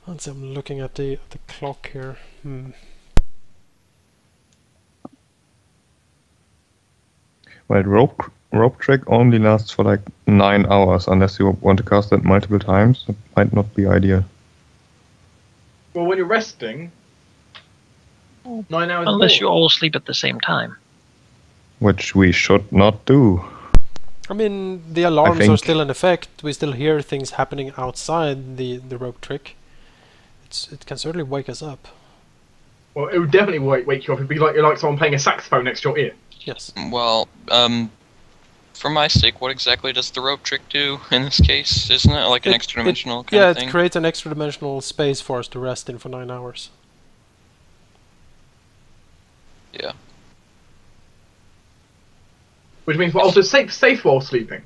Let's see, I'm looking at the clock here. Well, rope trick only lasts for like 9 hours, unless you want to cast it multiple times. It might not be ideal. Well, when you're resting, 9 hours. Unless you all sleep at the same time. Which we should not do. I mean, the alarms are still in effect. We still hear things happening outside the rope trick. It can certainly wake us up. Well, it would definitely wake you up. It'd be like you're like someone playing a saxophone next to your ear. Yes. Well, for my sake, what exactly does the rope trick do in this case? Isn't it like an extra dimensional kind of thing? Yeah, it creates an extra dimensional space for us to rest in for 9 hours. Yeah. Which means we're also safe while sleeping.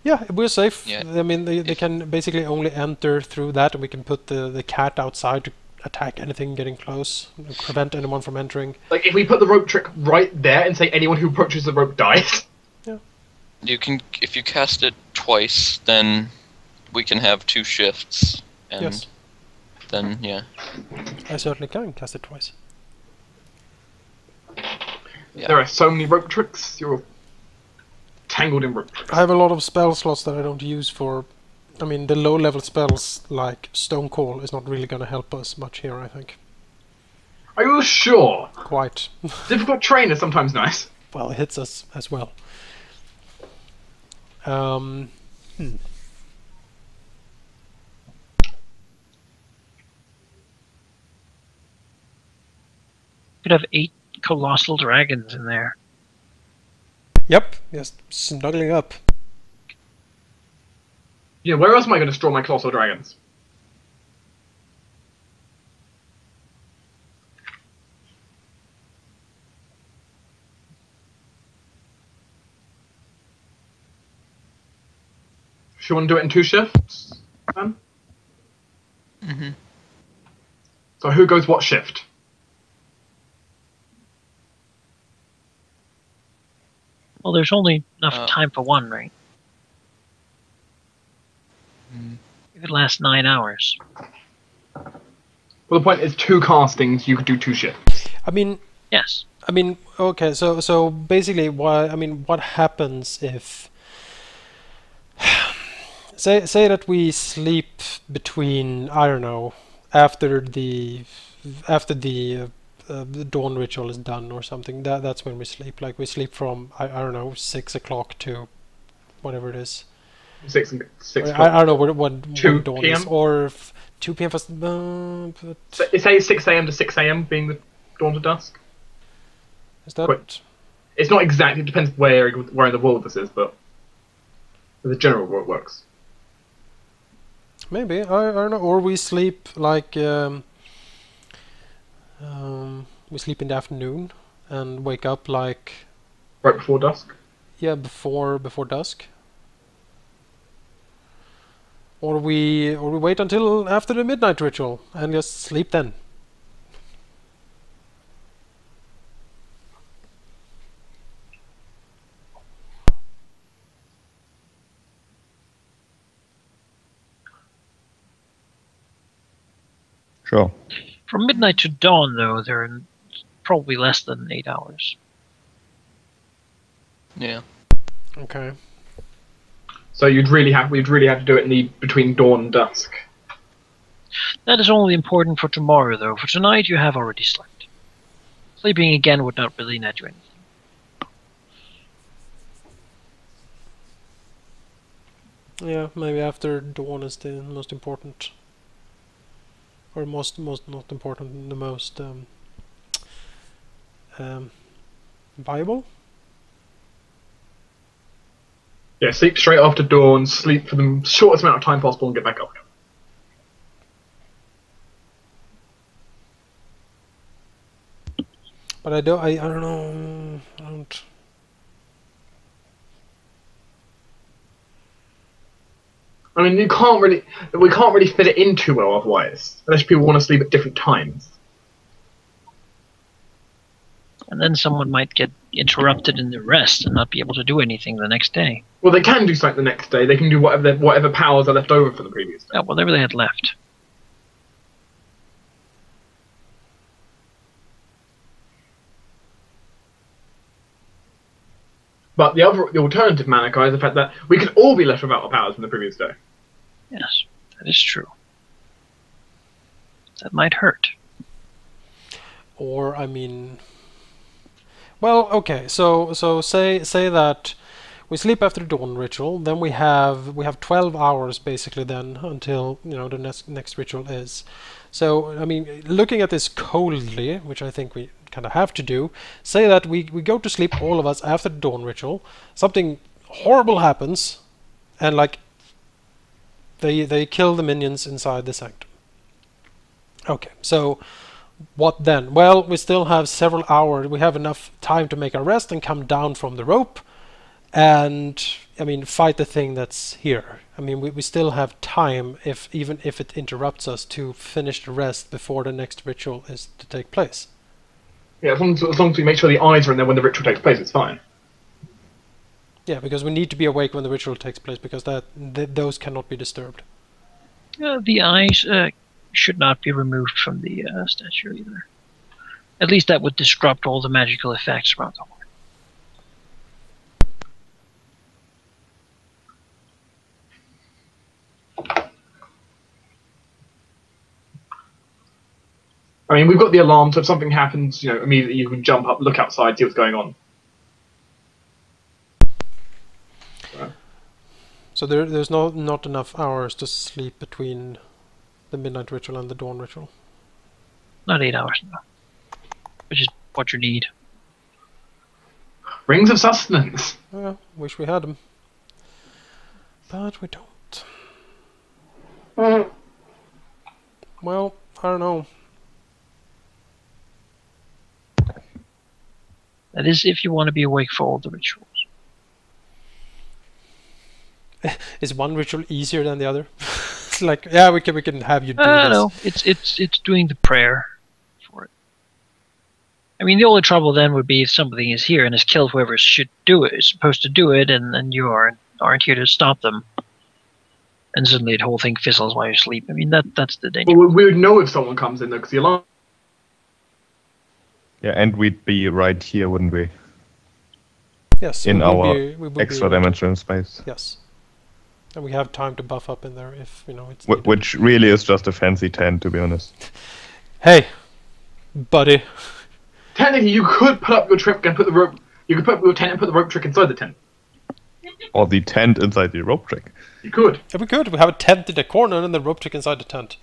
Yeah, we're safe. Yeah. I mean, they can basically only enter through that, and we can put the cat outside to attack anything getting close, prevent anyone from entering. Like, if we put the rope trick right there and say anyone who approaches the rope dies. Yeah. You can, if you cast it twice, then we can have 2 shifts. And yes. Then, yeah. I certainly can cast it twice. Yeah. There are so many rope tricks. You're tangled in rope tricks. I have a lot of spell slots that I don't use for... I mean, the low-level spells like Stone Call is not really going to help us much here, I think. Are you sure? Quite. Difficult terrain is sometimes nice. Well, it hits us as well. Could have 8 colossal dragons in there. Yep, just snuggling up. Yeah, where else am I going to store my colossal dragons? Do you want to do it in 2 shifts, then? Mm-hmm. So who goes what shift? Well, there's only enough time for one, right? It could last 9 hours. Well, the point is 2 castings, you could do 2 shifts. I mean... Yes. I mean, okay, so basically, what happens if... Say that we sleep between, I don't know, after the dawn ritual is done or something. That's when we sleep. Like we sleep from I don't know 6 o'clock to whatever it is. 6 o'clock. I don't know what 2 dawn PM? is, or 2 p.m. For, Say 6 a.m. to 6 a.m. being the dawn to dusk. Is that? But it's not exactly. It depends where in the world this is, but the general world works. Maybe I don't know. Or we sleep like we sleep in the afternoon and wake up like right before dusk. Yeah, before dusk. Or we wait until after the midnight ritual and just sleep then. Sure. From midnight to dawn, though, they're probably less than 8 hours. Yeah. Okay. So we'd really have to do it in between dawn and dusk. That is only important for tomorrow, though. For tonight, you have already slept. Sleeping again would not really net you anything. Yeah, maybe after dawn is the most important. Or most not important, the most viable? Yeah, sleep straight after dawn, sleep for the shortest amount of time possible and get back up. But I don't know, I don't... I mean, we can't really fit it in too well otherwise, unless people want to sleep at different times. And then someone might get interrupted in their rest and not be able to do anything the next day. Well, they can do something the next day. They can do whatever powers are left over from the previous day. Yeah, whatever they had left. But the alternative, Manaki, is the fact that we could all be left without our powers from the previous day. Yes, that is true. That might hurt. Or, I mean... Well, okay, so say that we sleep after the dawn ritual, then we have 12 hours basically then until, you know, the next ritual is. So, I mean, looking at this coldly, which I think we kind of have to do, say that we go to sleep, all of us, after the dawn ritual, something horrible happens, and like they kill the minions inside the sanctum. Okay, so what then? Well, we still have several hours. We have enough time to make a rest and come down from the rope and, I mean, fight the thing that's here. I mean, we still have time, even if it interrupts us, to finish the rest before the next ritual is to take place. Yeah, as long as we make sure the eyes are in there when the ritual takes place, it's fine. Yeah, because we need to be awake when the ritual takes place, because those cannot be disturbed. The eyes should not be removed from the statue either. At least that would disrupt all the magical effects around the horn. I mean, we've got the alarm, so if something happens, you know, immediately you can jump up, look outside, see what's going on. So there's not enough hours to sleep between the midnight ritual and the dawn ritual. Not 8 hours, no. Which is what you need. Rings of sustenance. Yeah, wish we had them, but we don't. Well, I don't know. That is if you want to be awake for all the rituals. Is one ritual easier than the other? It's like, yeah, we can have you do this. No, it's doing the prayer for it. I mean, the only trouble then would be if somebody is here and has killed whoever should do it, is supposed to do it, and you aren't here to stop them. And suddenly the whole thing fizzles while you sleep. I mean, that's the danger. Well, we would know if someone comes in, though, because the alarm... Yeah, and we'd be right here, wouldn't we? Yes. In our we would extra dimensional space. Yes. And we have time to buff up in there if, you know, it's Which really is just a fancy tent, to be honest. Hey, buddy. Technically, you could put up your trick and put the rope... You could put up your tent and put the rope trick inside the tent. Or the tent inside the rope trick. You could. Yeah, we could. We have a tent in the corner and the rope trick inside the tent.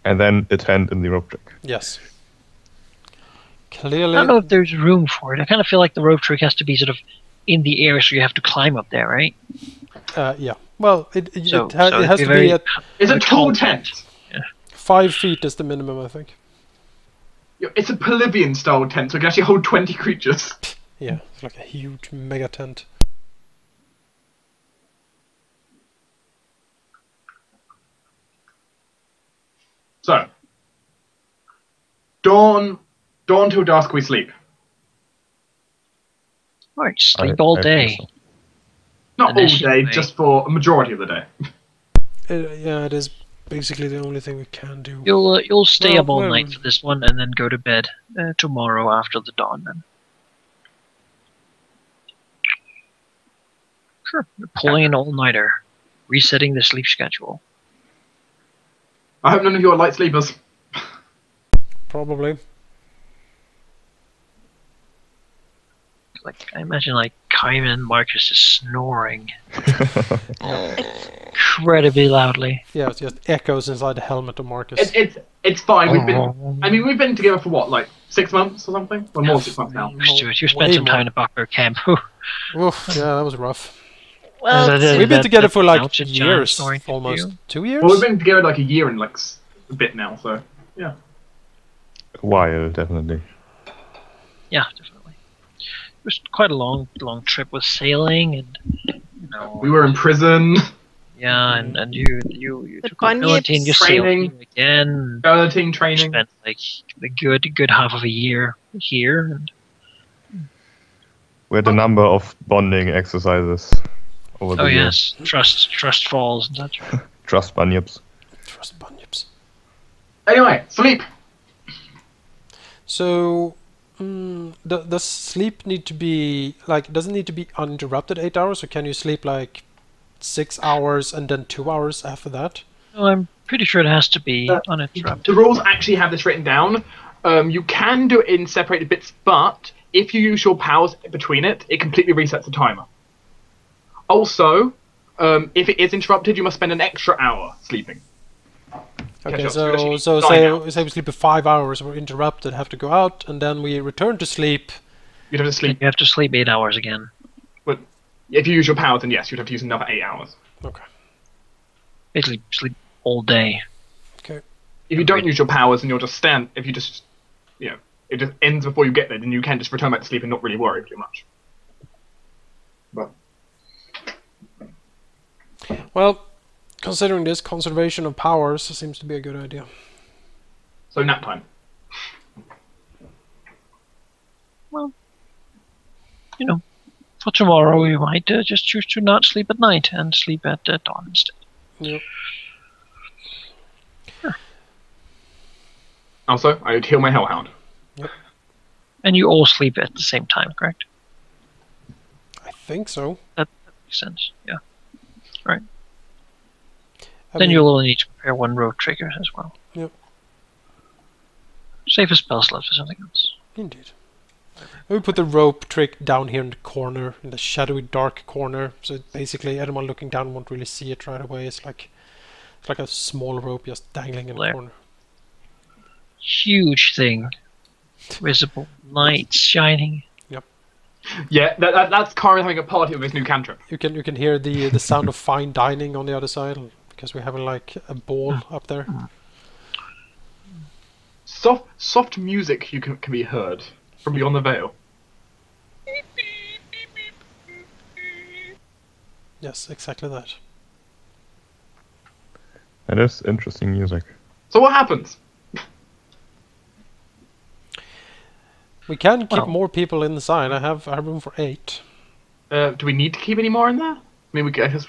And then a tent in the rope trick. Yes. Clearly. I don't know if there's room for it. I kind of feel like the rope trick has to be sort of in the air, so you have to climb up there, right? Yeah. Well, it has to very be at... It's a tall tent. Yeah. 5 feet is the minimum, I think. It's a Polybian-style tent, so it can actually hold 20 creatures. Yeah, it's like a huge mega tent. So, dawn till dusk we sleep. Right, sleep all day. So. Not And all then day, just for a majority of the day. Yeah, it is basically the only thing we can do. You'll stay up all Well, night for this one, and then go to bed tomorrow after the dawn. Then. Sure, you're pulling an all-nighter, resetting the sleep schedule. I hope none of you are light sleepers. Probably. Like I imagine, like Cairen and Marcus is snoring incredibly loudly. Yeah, it just echoes inside the helmet of Marcus. It's fine. We've been together for what, like 6 months or something? Or more than 6 months now. Stuart, you spent Way some time more. at Buckler Camp. Oof, yeah, that was rough. Well, We've been together for like counts as years, snoring for almost you. 2 years. Well, we've been together like a year and like a bit now, so yeah. A while, definitely. Yeah, definitely. It was quite a long trip with sailing, and you know. We were in prison. Yeah, and you The took ability and you training. sailed again. Team You training. spent like a good half of a year here. And We had a number of bonding exercises over the oh years. yes, trust falls and such. Trust bunyips. Trust bunyips. Anyway, sleep. So, Does sleep need to be like? Does it need to be uninterrupted 8 hours, or can you sleep like 6 hours and then 2 hours after that? No, I'm pretty sure it has to be uninterrupted. The rules actually have this written down. You can do it in separated bits, but if you use your powers between it, it completely resets the timer. Also, if it is interrupted, you must spend an extra hour sleeping. Okay, Catch up. so So say you we sleep for 5 hours, we're interrupted, have to go out, and then we return to sleep. You'd have to sleep. You have to sleep 8 hours again. But if you use your powers, then yes, you'd have to use another 8 hours. Okay. Basically, sleep all day. Okay. If you don't use your powers and you'll just stand, if you just, it just ends before you get there, then you can just return back to sleep and not really worry too much. But Well, considering this, conservation of powers seems to be a good idea. so nap time. Well, for tomorrow we might just choose to not sleep at night and sleep at dawn instead. Yep. Also, I would heal my Hellhound. And you all sleep at the same time, correct? I think so. That makes sense. Yeah. I Then mean, you'll only need to prepare one road trigger as well. Yep. Save a spell slot for something else. Indeed. We put the rope trick down here in the corner, in the shadowy, dark corner. So basically, anyone looking down won't really see it right away. It's like a small rope just dangling in the There. corner. Huge thing. Visible lights shining. Yeah, that's Cairen having a party with his new cantrip. You can hear the sound of fine dining on the other side because we're having like a ball up there. Soft music can be heard from beyond the veil. Yes, exactly that. That is interesting music. So what happens? We can keep Well- more people inside. I have room for 8. Do we need to keep any more in there? I mean, I guess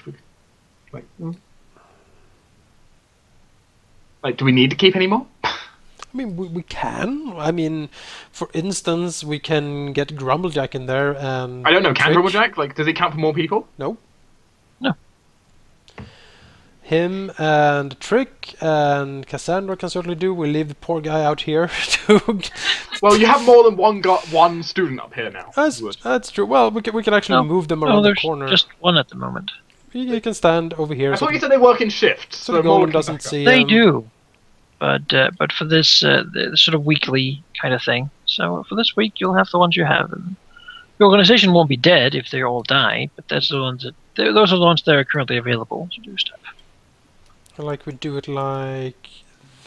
do we need to keep any more? I mean, we can. I mean, for instance, we can get Grumblejack in there and... I don't know. Can Trick. Rumblejack? Like, does it count for more people? No. No. Him and Trick and Cassandra can certainly do. We leave the poor guy out here to... Well, you have more than one student up here now. That's true. Well, we can actually No. move them No, around the there's corner. just one at the moment. You can stand over here. I thought you said they work in shifts. so the more golem can doesn't back up. see They do, but for this the sort of weekly kind of thing. So for this week, you'll have the ones you have. And the organization won't be dead if they all die, but that's the ones those are the ones that are currently available to do stuff. Like we do it like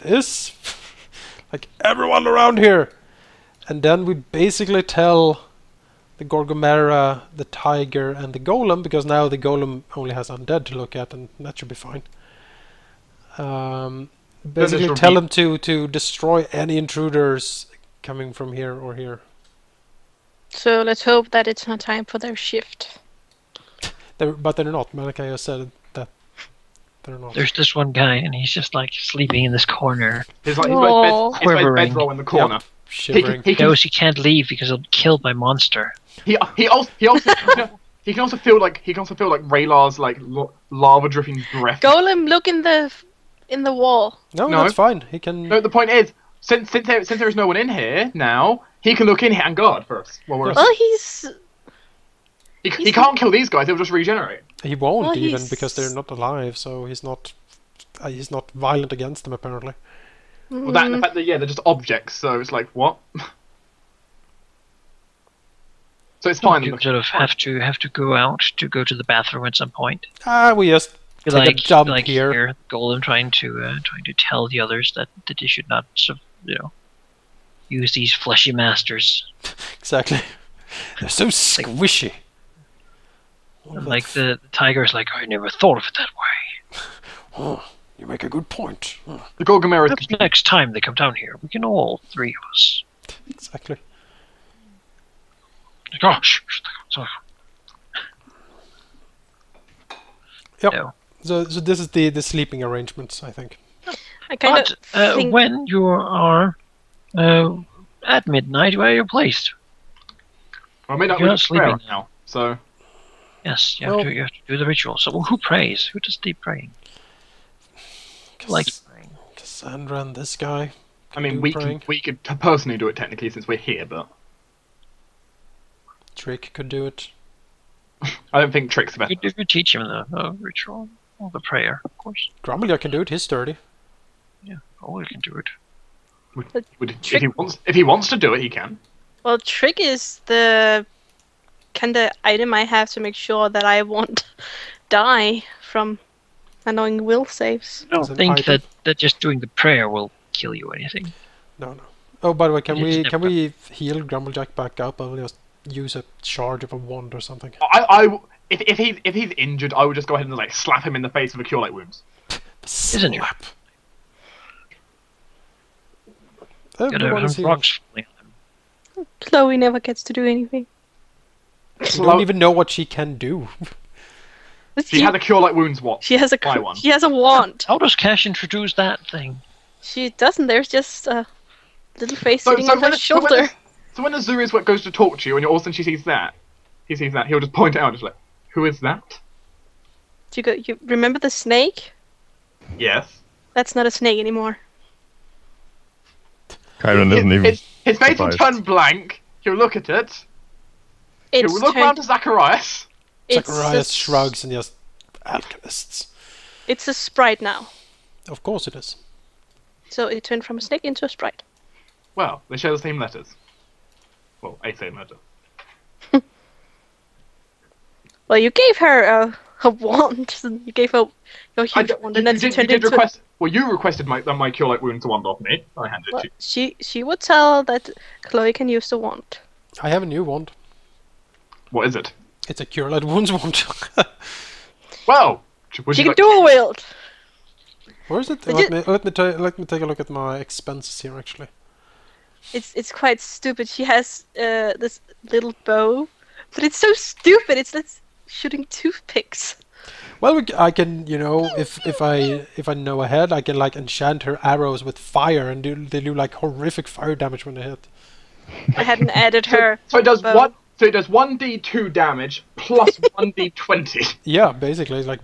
this. Like everyone around here. And then we basically tell the Gorgomera, the tiger, and the golem, because now the golem only has undead to look at, and that should be fine. Basically tell them to destroy any intruders coming from here or here. So let's hope that it's not time for their shift. But they're not. Manaki has said that they're not. There's this one guy, and he's just like sleeping in this corner. It's like Aw. his Quivering. bedroll in the corner. Yep, shivering. He He can knows he can't leave because he'll be killed by monster. he also he can also feel like Raylar's like lava dripping breath. Golem, look in the wall. No, No. that's fine. He can. No, the point is, since there is no one in here now, he can look in here and guard for us. While we're Well, he can't kill these guys; they'll just regenerate. He won't Well, even he's- because they're not alive. So he's not violent against them apparently. Well, that and the fact that they're just objects, so it's like what? So it's fine. You sort of have to go out to go to the bathroom at some point. We just take a jump here. Hear Golem trying to tell the others that they should not use these fleshy masters. Exactly. They're so squishy. And like the tiger's like, I never thought of it that way. Oh, you make a good point. Oh, The Gorgomera Perhaps next time they come down here, we can all three of us. exactly. Like, oh, shh. Yep. No. So this is the sleeping arrangements, I think. I kind But of think when you are at midnight where you're placed. Well, midnight You're we're not just prayer sleeping right now, so Yes, you Well- have to do the ritual. So who prays? Who does deep praying? Like praying. Cassandra and this guy. I mean do we praying. could personally do it technically since we're here, but Trick could do it. I don't think Trick's the best. You teach him the ritual or the prayer, of course. Grumblejack can do it. He's sturdy. Yeah, all you can do it. If he wants to do it, he can. Well, trick is the kind of item I have to make sure that I won't die from annoying will saves. I don't As an think item. that just doing the prayer will kill you or anything. No. Oh, by the way, can It's we heal Grumblejack back up? I'll just use a charge of a wand or something. If he's injured, I would just go ahead and like slap him in the face with a cure light wounds. Isn't it? Slap. Get Everyone is some healing. rocks falling on him. Chloe never gets to do anything. We don't even know what she can do. She has a cure light wounds watch. She has a Buy one. she has a wand. How does Kash introduce that thing? She doesn't. There's just a little face So- sitting so on when her it- so when shoulder. it- So when Azureus goes to talk to you, and all of a sudden she sees that, he'll just point it out, just like, who is that? You remember the snake? Yes. That's not a snake anymore. Cairen isn't even. His face will surprised. turn blank. He'll look at it. It's He'll look around to Zacharias. Zacharias shrugs and just alchemists. It's a sprite now. Of course it is. So it turned from a snake into a sprite. Well, they share the same letters. Well, a same letter. Well, you gave her a wand. You gave her your huge wand, and then she turned into. Well, you requested my cure light wounds wand off me. I handed Well, it to you. she would tell that Chloe can use the wand. I have a new wand. What is it? It's a cure light wounds wand. Well, would She you can like- dual wield. Where is it? Did Let me take a look at my expenses here. Actually, It's quite stupid. She has this little bow, but it's so stupid. It's like shooting toothpicks. well, I can, if I know ahead, I can like enchant her arrows with fire, and they do like horrific fire damage when they hit. I hadn't added her. So it does bow. one. So it does 1d2 damage plus 1d20. Yeah, basically, it's like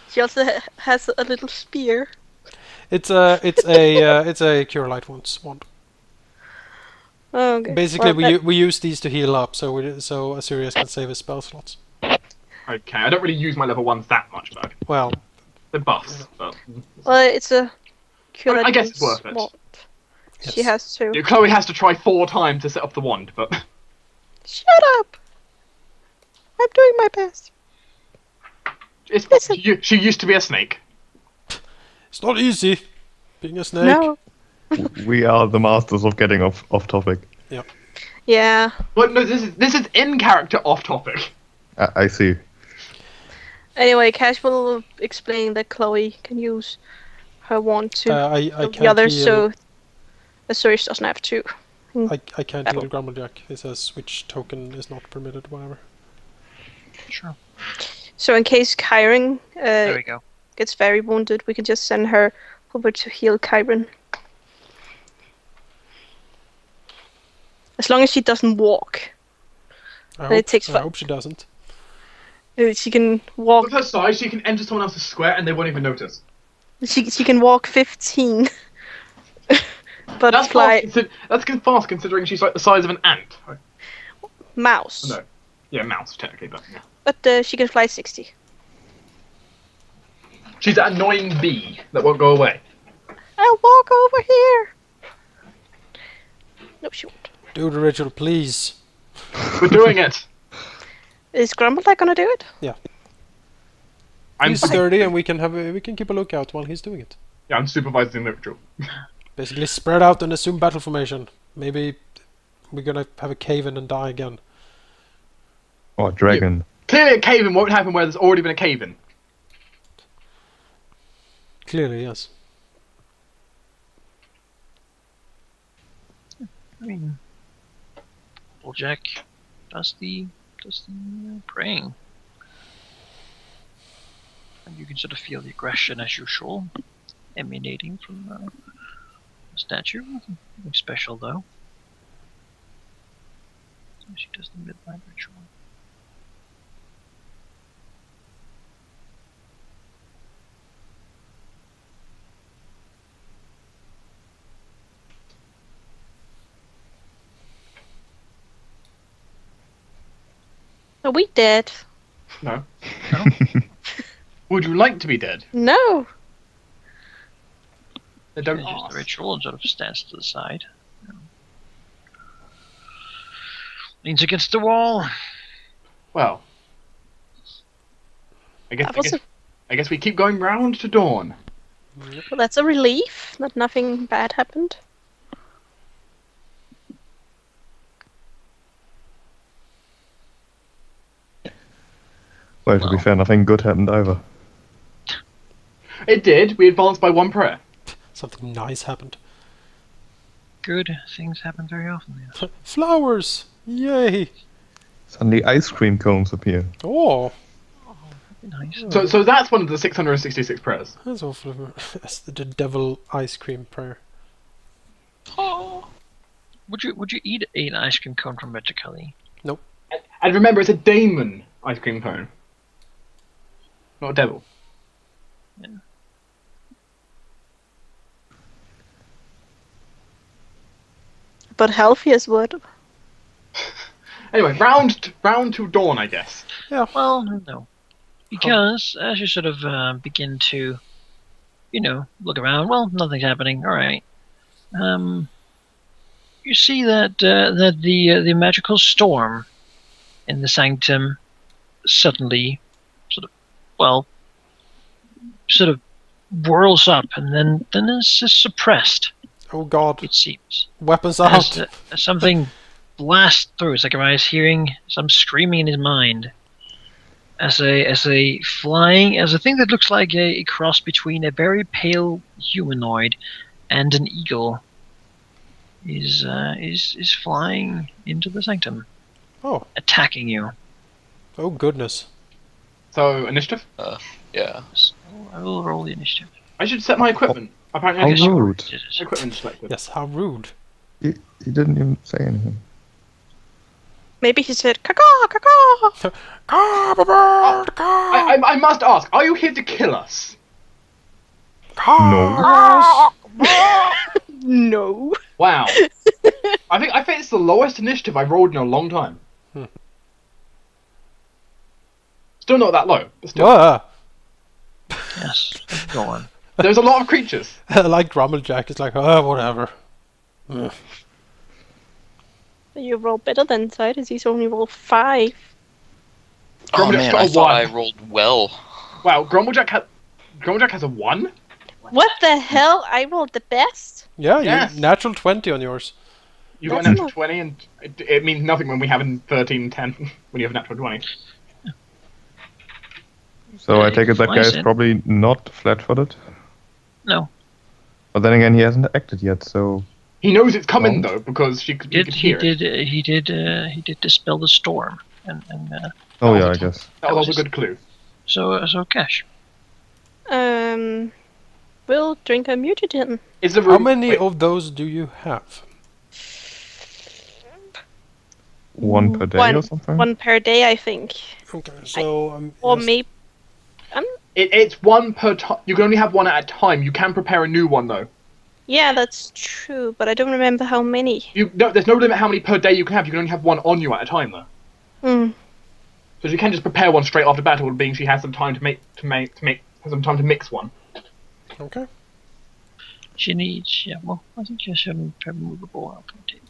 She also has a little spear. it's a cure light wounds wand. Oh, okay. Basically, Well, we use these to heal up, so Azureus can save his spell slots. Okay, I don't really use my level 1s that much, though. Well, They're buffs. But... well, it's a cure. I guess it's wounds worth it. wand. yes. She has to. Yeah, Chloe has to try 4 times to set up the wand, but Shut up! I'm doing my best. Listen. she used to be a snake. It's not easy being a snake. No. We are the masters of getting off topic. Yeah. But no, this is in character off topic. I see. Anyway, Kash will explain that Chloe can use her wand to I heal can't the others, heal. so Azureus doesn't have to. I can't Battle. heal Grumblejack. It says which token is not permitted, whatever. Sure. So in case Cairen There we go. gets very wounded, we can just send her over to heal Cairen. As long as she doesn't walk. I it takes hope she doesn't. She can walk. With her size, she can enter someone else's square and they won't even notice. She can walk 15. But That's fly fast considering she's like the size of an ant. mouse. No. Yeah, mouse, technically, but yeah. But she can fly 60. She's that annoying bee that won't go away. I'll walk over here. No, she won't. Do the ritual, please. We're doing it. Is Grumblejack gonna do it? I'm He's sturdy, and we can keep a lookout while he's doing it. Yeah, I'm supervising the ritual. Basically, spread out and assume battle formation. Maybe we're gonna have a cave in and die again. Oh, dragon. Clearly a cave-in won't happen where there's already been a cave-in. Clearly, yes. I mean, Jack does the praying, and you can sort of feel the aggression as usual emanating from the statue. Nothing special though. She does the midnight ritual. Are we dead? No. No? Would you like to be dead? No. Then don't Finishes ask. the ritual and sort of stands to the side. Leans against the wall. Well, I guess we keep going round to dawn. Well, that's a relief that nothing bad happened. Well, to be fair, nothing good happened either. It did. We advanced by one prayer. Something nice happened. Good things happen very often. Yes. Flowers! Yay! Suddenly ice cream cones appear. Oh, Nice. So that's one of the 666 prayers. that's awful. That's the devil ice cream prayer. Oh. Would you eat an ice cream cone from Magically? And remember, it's a daemon ice cream cone. Not a devil. But healthiest would. Anyway, round to dawn, I guess. Well, no. Because as you sort of begin to, look around, well, nothing's happening. All right. You see that the magical storm in the sanctum suddenly sort of whirls up and then is suppressed. Oh god. It seems. Weapons As, out! as something blasts through. Zacharias hearing some screaming in his mind. As a thing that looks like a cross between a very pale humanoid and an eagle is flying into the sanctum, Oh. attacking you. Oh goodness. So, initiative? Yeah. So I will roll the initiative. I should set my equipment. Apparently, I How get rude. my equipment selected. Yes, how rude. He didn't even say anything. Maybe he said, caw caw. I must ask, are you here to kill us? No. No. Wow. I think it's the lowest initiative I've rolled in a long time. Still not that low, but still. Ah! Yes, go on. There's a lot of creatures. Like Grummeljack, it's like, whatever. You roll better than Titus. He's only rolled 5. Oh Grummeljack's man, got a I thought I 1. rolled well. Wow, Grummeljack has a 1? What the hell? I rolled the best? Yeah, Yes. you natural 20 on yours. You got a That's natural not- 20, and it means nothing when we have a 13, 10, when you have a natural 20. So I take it that guy Flies is in. probably not flat-footed. No, But then again, he hasn't acted yet, so He knows it's coming, Oh. though, because he could he hear it. did dispel the storm, and oh was yeah, a I t- guess. That was also a good clue. so Kash. We'll drink a mutagen. Is the How room... many wait, of those do you have? One per day One. or something. One per day, I think. Okay, so Or yes. maybe. It's one per time. You can only have one at a time. You can prepare a new one, though. Yeah, that's true, but I don't remember how many. There's no limit how many per day you can have. You can only have one on you at a time, though. Hmm. So you can just prepare one straight after battle, being she has some time to mix one. Okay. She needs, well, I think she has some removable outcome table.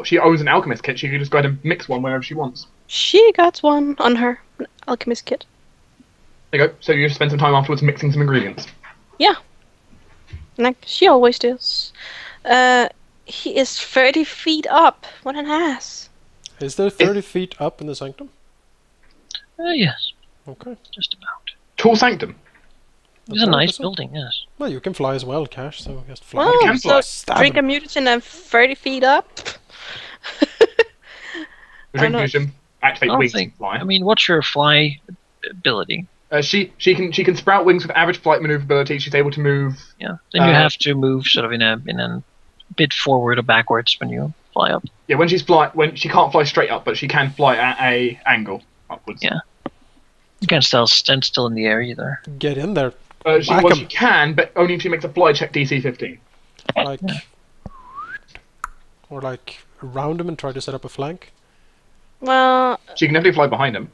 She owns an alchemist kit. She can just go ahead and mix one wherever she wants. She got one on her alchemist kit. There you go. So you just spend some time afterwards mixing some ingredients. Yeah. Like she always does. He is 30 feet up. What an ass. Is there 30 feet up in the sanctum? Yes, Okay. just about. Tall sanctum. It's a nice 30%. building, yes. Well, you can fly as well, Cash, so just fly. Well, can fly. so drink a mutagen and 30 feet up. The I don't know. drink activate I don't wings think. and fly. I mean, what's your fly ability? She can sprout wings with average flight maneuverability. She's able to move. Yeah, then you have to move sort of in a bit forward or backwards when you fly up. Yeah, when she can't fly straight up, but she can fly at a angle upwards. Yeah. You can't stand still in the air either. Get in there. She can, but only if she makes a fly check DC 15. Like, or like around him and try to set up a flank. Well, She can definitely fly behind him.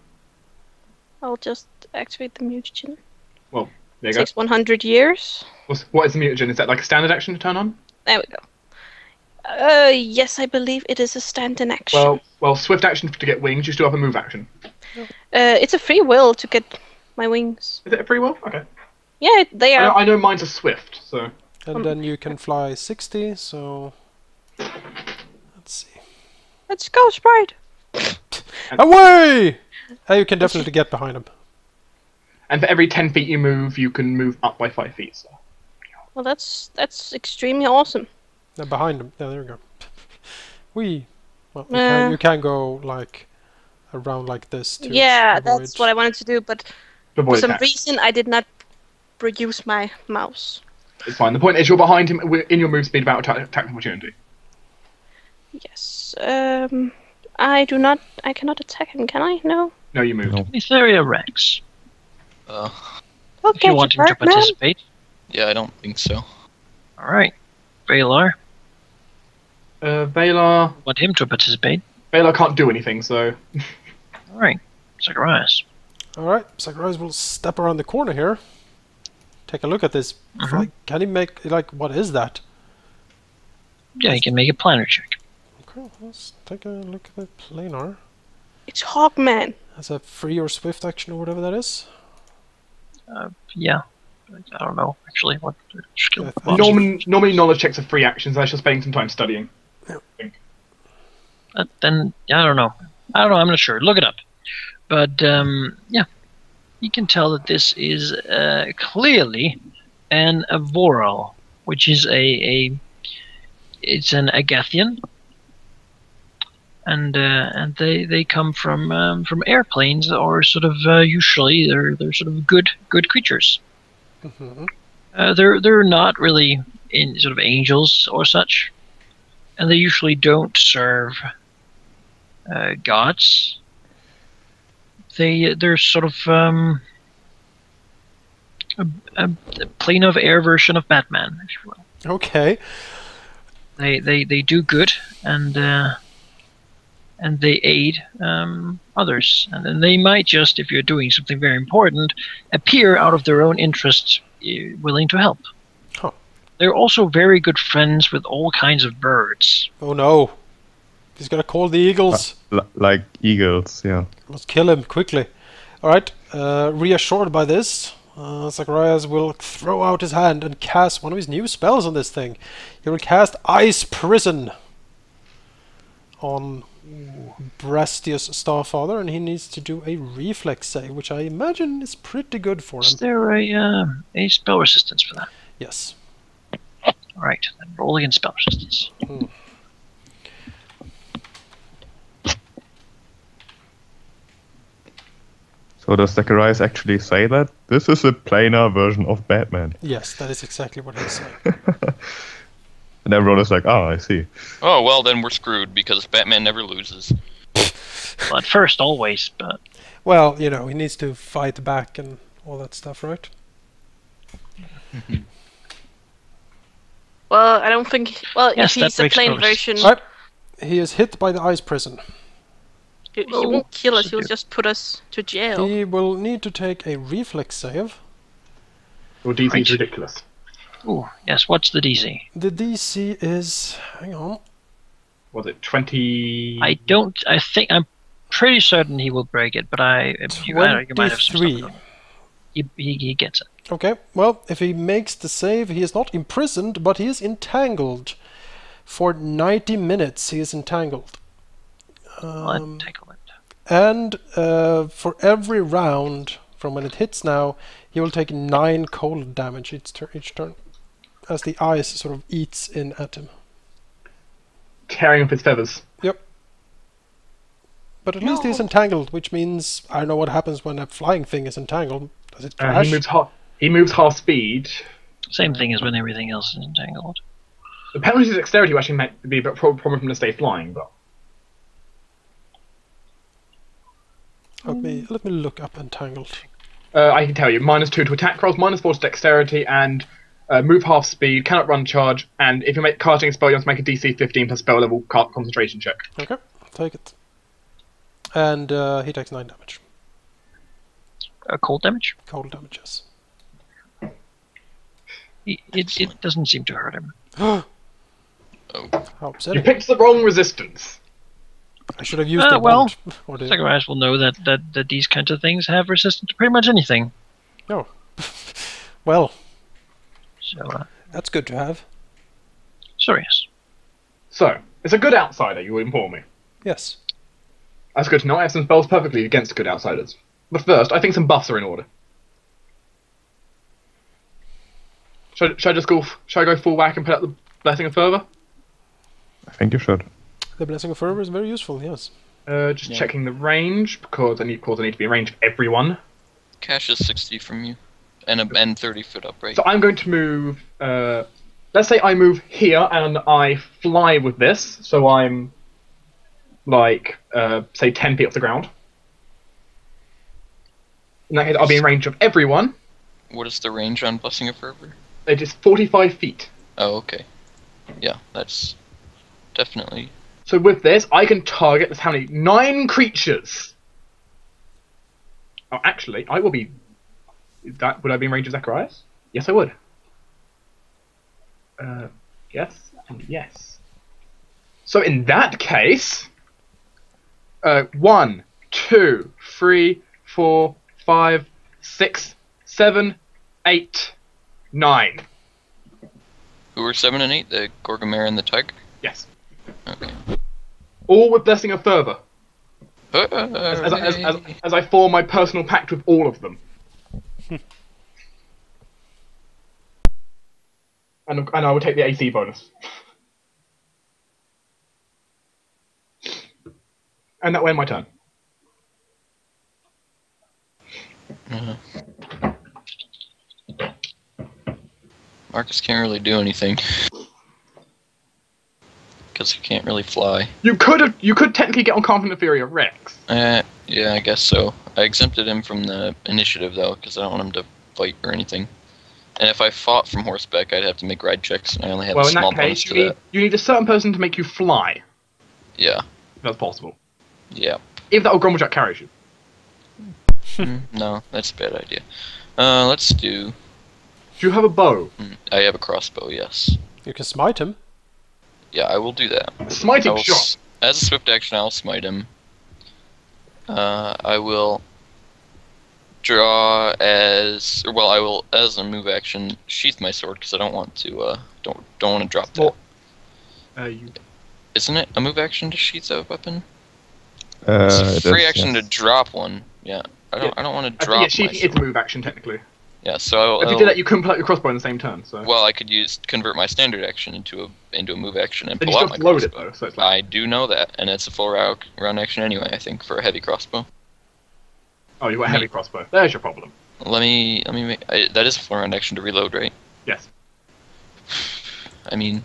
I'll just activate the mutagen. Well, there you Takes 100 years. go. What is the mutagen? Is that like a standard action to turn on? There we go. Yes, I believe it is a stand-in action. Well, swift action to get wings. You still have a move action. It's a free will to get my wings. Is it a free will? Okay. Yeah, they are. I know mine's a swift, so. And then you can fly 60, so... Let's see. Let's go, Sprite! Away! You can definitely get behind him. And for every 10 feet you move, you can move up by 5 feet. So. Well, that's extremely awesome. Behind him. Yeah, there we go. Wee. Well, you can go like around like this too. Yeah, that's what I wanted to do, but To for avoid some attack. reason I did not reuse my mouse. It's fine. The point is you're behind him in your move speed without attack opportunity. Yes. I cannot attack him, can I? No. No, you moved. No. Etheria Rex. Okay, If you want him to participate. Yeah, I don't think so. Alright. Valar. Valar Want him to participate. can't do anything, so. Alright. Zacharias. Alright, Zacharias will step around the corner here. Take a look at this. Like, can he make, like, what is that? Yeah, he can make a planner check. Okay, let's take a look at the planar. It's Hawkman. As a free or swift action or whatever that is. Yeah. I don't know, actually, what skill. Yeah, bonus. Normally knowledge checks are free actions unless you're spending some time studying. Then, yeah, I don't know. I'm not sure. Look it up. But, yeah. You can tell that this is clearly an Avoral, which is it's an Agathian. And they come from airplanes, or sort of usually they're sort of good creatures. Mm-hmm. They're not really in sort of angels or such, and they usually don't serve gods. They're sort of a plane of air version of Batman, if you will. Okay. They do good, and they aid others, and then they might just, if you're doing something very important, appear out of their own interest, willing to help. Huh. They're also very good friends with all kinds of birds. Oh no. He's gonna call the eagles. Like eagles, yeah. Must kill him quickly. Alright, reassured by this, Zacharias will throw out his hand and cast one of his new spells on this thing. He will cast Ice Prison on Brastius Starfather, and he needs to do a reflex save, which I imagine is pretty good for Is him. there a spell resistance for that? Yes. Alright, then roll against spell resistance. So does Zacharias actually say that? This is a planar version of Batman. Yes, that is exactly what he's saying. And everyone is like, oh, I see. Oh, well, then we're screwed because Batman never loses. Well, at first, always, but Well, you know, he needs to fight back and all that stuff, right? Well, I don't think. Well, Yes, if he's that a breaks plain most. version, Alright. He is hit by the Ice Prison. he won't kill us. should He'll do. just put us to jail. He will need to take a reflex save. Your DC Right. is ridiculous. ooh, yes. What's the DC? The DC is... hang on. Was it 20? I'm pretty certain he will break it, but you might have some 23. stuff. He gets it. Okay, well, if he makes the save, he is not imprisoned, but he is entangled. For 90 minutes, he is entangled. I'll take a look. And for every round, from when it hits now, he will take 9 cold damage each turn. As the ice sort of eats in at him. Tearing up his feathers. Yep. But at least he's entangled, which means I don't know what happens when a flying thing is entangled. Does it crash? He moves half speed. Same thing as when everything else is entangled. The penalty to dexterity actually might be a problem from to stay flying, but Let me look up Entangled. I can tell you: -2 to attack rolls, -4 to dexterity, and move half speed. Cannot run charge, and if you're casting a spell, you have to make a DC 15 plus spell level concentration check. Okay, take it. And he takes 9 damage. Cold damage? Cold damage, yes. It doesn't seem to hurt him. Oh. How You upsetting. picked the wrong resistance. I should have used the well, wand. Or the... Zacharias will know that these kinds of things have resistance to pretty much anything. No. Well, So, that's good to have. Sorcerer. So, it's a good outsider, you inform me. Yes. That's good to know. I have some spells perfectly against good outsiders. But first, I think some buffs are in order. Should I go full whack and put out the Blessing of Fervor? I think you should. The Blessing of Fervor is very useful, yes. Just checking the range, because I need to be in range of everyone. Kash is 60 from you. And 30 foot up, right? So I'm going to move... let's say I move here and I fly with this, so I'm like, say 10 feet off the ground. In that case, I'll be in range of everyone. What is the range on Blessing of Fervor? It is 45 feet. Oh, okay. Yeah, that's definitely... So with this, I can target, this how many? 9 creatures! Oh, actually, I will be... Would I be in range of Zacharias? Yes, I would. Yes, and yes. So in that case... 1, 2, 3, 4, 5, 6, 7, 8, 9. Who were 7 and 8? The Gorgamere and the Tiger? Yes. Okay. All with Blessing of Fervor. Hooray. As I form my personal pact with all of them. and I will take the AC bonus. And that will end my turn. Marcus can't really do anything. Because he can't really fly. You could technically get on Confident Fury of Rex. Yeah, I guess so. I exempted him from the initiative, though, because I don't want him to fight or anything. And if I fought from horseback, I'd have to make ride checks, and I only have a small bonus to that. You need a certain person to make you fly. Yeah. If that's possible. Yeah. If that Grommeljack carries you. No, that's a bad idea. Let's do... Do you have a bow? I have a crossbow, yes. You can smite him. Yeah, I will do that. Smiting shot. As a swift action, I'll smite him. I will draw as... Or, well, I will, as a move action, sheath my sword, because I don't want to, don't want to drop that. Well, Isn't it a move action to sheath a weapon? It's a free action to drop one. Yeah, I don't want to drop. sheathing is a move action technically. Yeah, so if you did that, you couldn't pull out your crossbow in the same turn. So. Well, I could convert my standard action into a move action and then pull out my load crossbow. It, though, so it's like... I do know that, and it's a full round action anyway. I think for a heavy crossbow. Oh, you got a heavy crossbow. There's your problem. Let me make that is a full round action to reload, right? Yes. I mean,